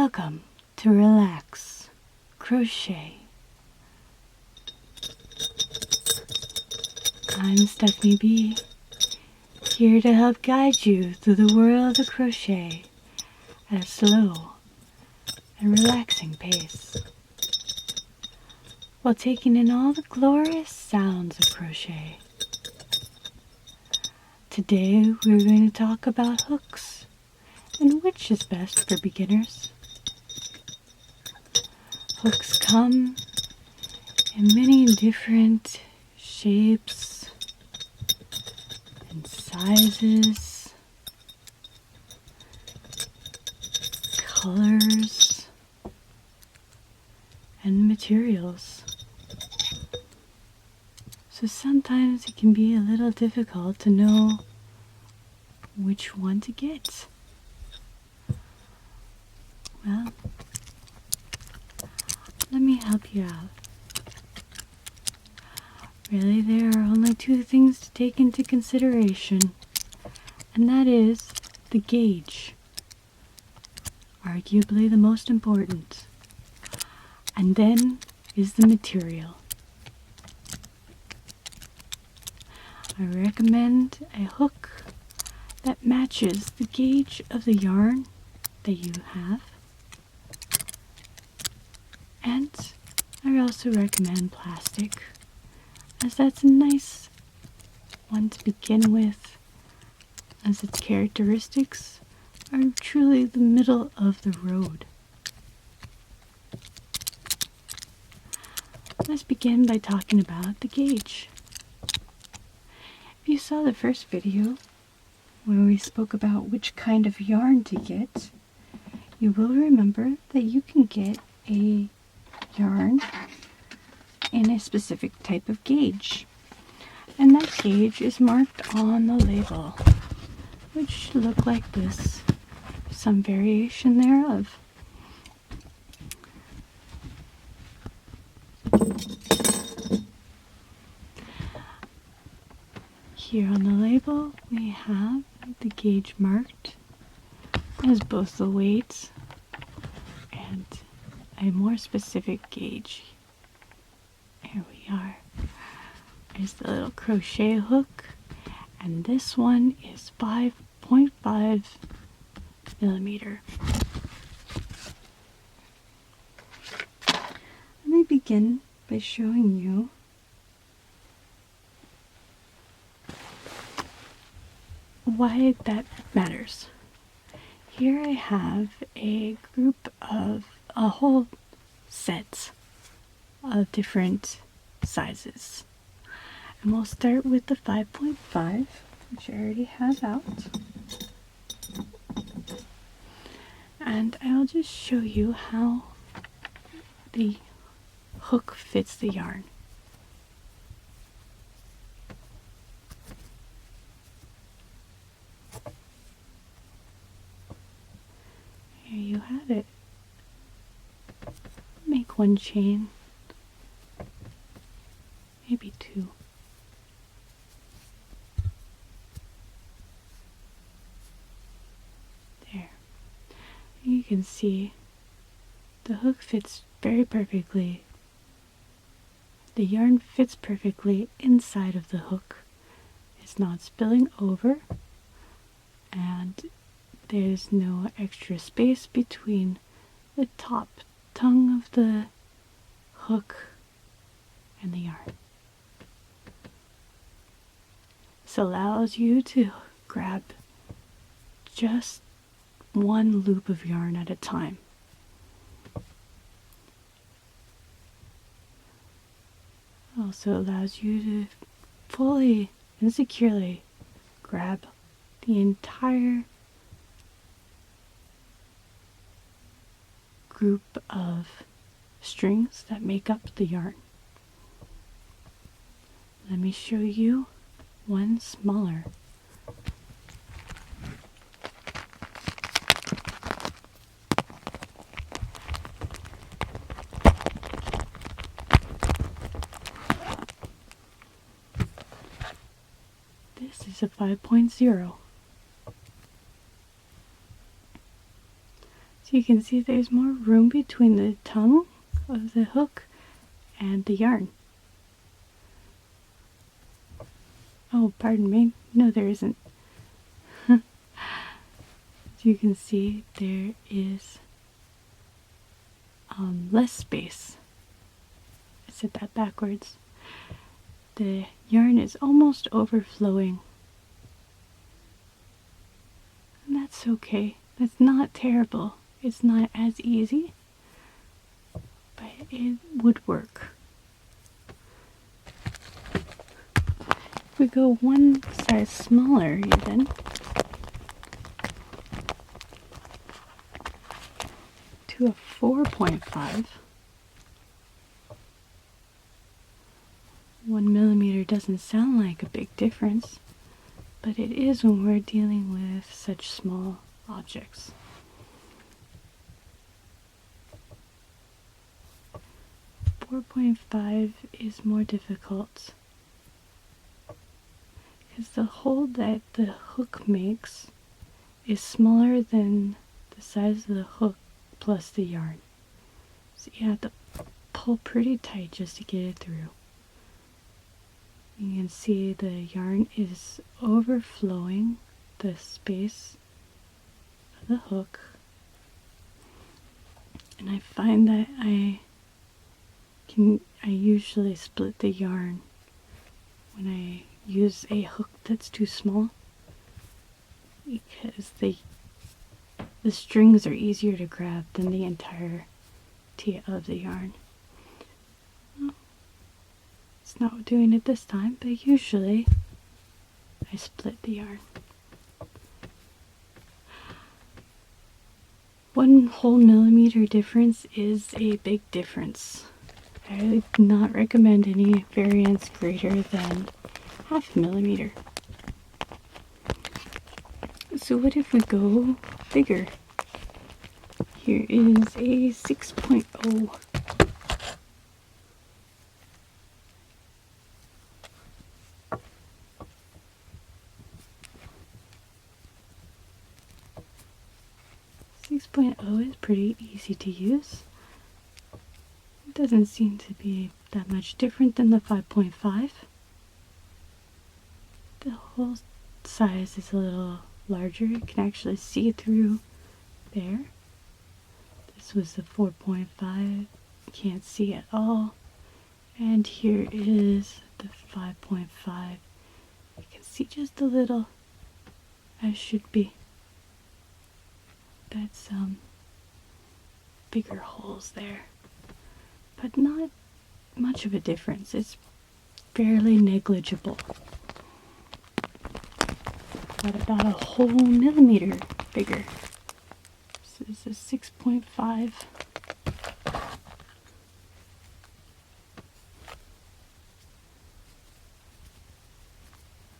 Welcome to Relax Crochet. I'm Stephanie B, here to help guide you through the world of crochet at a slow and relaxing pace, while taking in all the glorious sounds of crochet. Today we're going to talk about hooks and which is best for beginners. Hooks come in many different shapes and sizes, colors, and materials. So sometimes it can be a little difficult to know which one to get. Well, let me help you out. Really, there are only two things to take into consideration, and that is the gauge, arguably the most important, and then is the material. I recommend a hook that matches the gauge of the yarn that you have, and I also recommend plastic, as that's a nice one to begin with, as its characteristics are truly the middle of the road. Let's begin by talking about the gauge. If you saw the first video where we spoke about which kind of yarn to get, you will remember that you can get a yarn in a specific type of gauge, and that gauge is marked on the label, which should look like this, some variation thereof. Here on the label we have the gauge marked as both the weight and a more specific gauge. Here we are. There's the little crochet hook, and this one is 5.5 millimeter. Let me begin by showing you why that matters. Here I have a group of a whole set of different sizes, and we'll start with the 5.5, which I already have out, and I'll just show you how the hook fits the yarn. Here you have it. Make one chain, maybe two. There. You can see the hook fits very perfectly. The yarn fits perfectly inside of the hook. It's not spilling over, and there's no extra space between the top tongue of the hook and the yarn. This allows you to grab just one loop of yarn at a time. It also allows you to fully and securely grab the entire group of strings that make up the yarn. Let me show you one smaller. This is a 5.0. So you can see there's more room between the tongue of the hook and the yarn. Oh, pardon me. No, there isn't. So you can see there is less space. I said that backwards. The yarn is almost overflowing. And that's okay. That's not terrible. It's not as easy, but it would work. If we go one size smaller even, to a 4.5, 1 millimeter doesn't sound like a big difference, but it is when we're dealing with such small objects. .5 is more difficult because the hole that the hook makes is smaller than the size of the hook plus the yarn. So you have to pull pretty tight just to get it through. You can see the yarn is overflowing the space of the hook. And I find that I usually split the yarn when I use a hook that's too small, because the strings are easier to grab than the entirety of the yarn. Well, it's not doing it this time, but usually I split the yarn. 1 whole millimeter difference is a big difference. I would not recommend any variance greater than 0.5 millimeter. So what if we go bigger? Here is a 6.0. .0 is pretty easy to use. It doesn't seem to be that much different than the 5.5. The hole size is a little larger. You can actually see through there. This was the 4.5. Can't see at all. And here is the 5.5. You can see just a little, as should be. That's bigger holes there, but not much of a difference. It's fairly negligible. But about a whole millimeter bigger. This is a 6.5.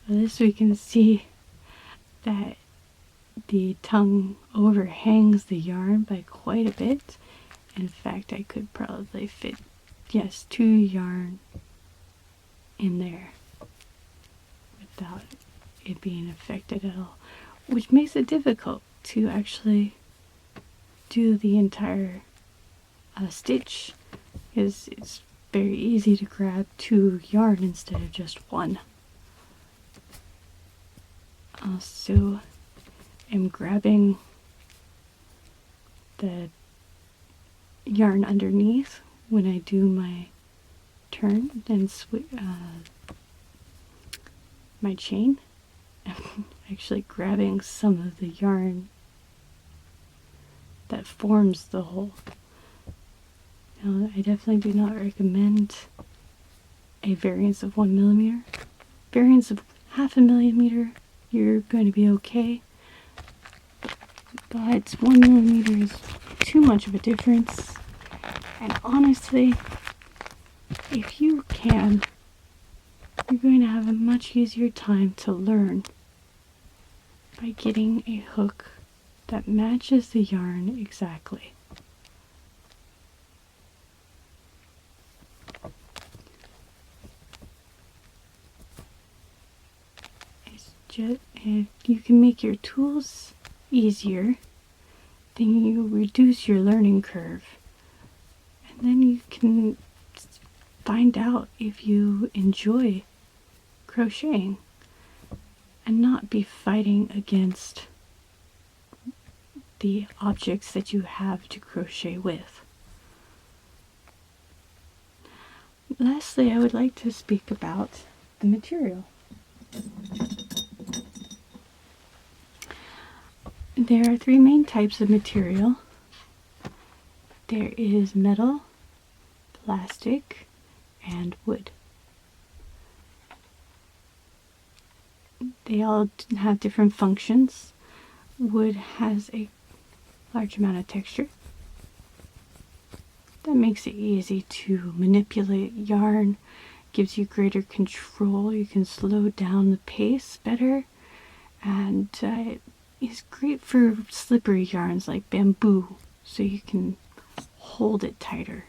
This we can see that the tongue overhangs the yarn by quite a bit. In fact, I could probably fit, yes, 2 yarn in there without it being affected at all, which makes it difficult to actually do the entire stitch, because it's very easy to grab 2 yarn instead of just 1. Also, I'm grabbing the yarn underneath when I do my turn and my chain. I'm actually grabbing some of the yarn that forms the hole. Now, I definitely do not recommend a variance of 1 millimeter. Variance of 0.5 millimeter, you're going to be okay. But 1 millimeter is too much of a difference. And honestly, if you can, you're going to have a much easier time to learn by getting a hook that matches the yarn exactly. It's just, you can make your tools easier then you reduce your learning curve. And then you can find out if you enjoy crocheting and not be fighting against the objects that you have to crochet with. Lastly, I would like to speak about the material. There are three main types of material. There is metal, plastic, and wood. They all have different functions. Wood has a large amount of texture. That makes it easy to manipulate yarn, gives you greater control. You can slow down the pace better, and is great for slippery yarns like bamboo, so you can hold it tighter.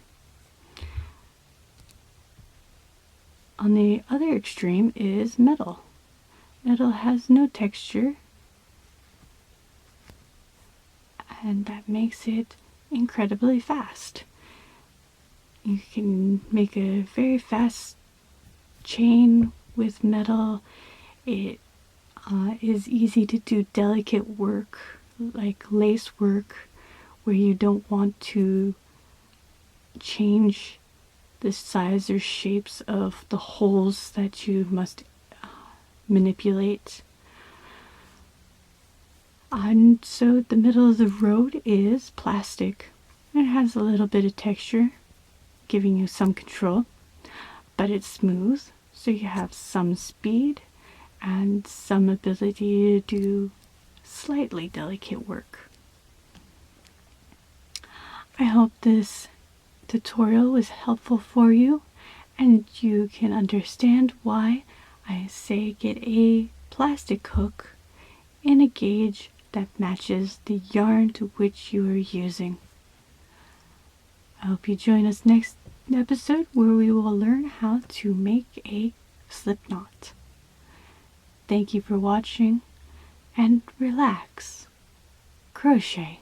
On the other extreme is metal. Metal has no texture, and that makes it incredibly fast. You can make a very fast chain with metal. It is easy to do delicate work like lace work where you don't want to change the size or shapes of the holes that you must manipulate. And so the middle of the road is plastic. It has a little bit of texture, giving you some control, but it's smooth, so you have some speed and some ability to do slightly delicate work. I hope this tutorial was helpful for you and you can understand why I say get a plastic hook in a gauge that matches the yarn to which you are using. I hope you join us next episode where we will learn how to make a slip knot. Thank you for watching and relax. Crochet.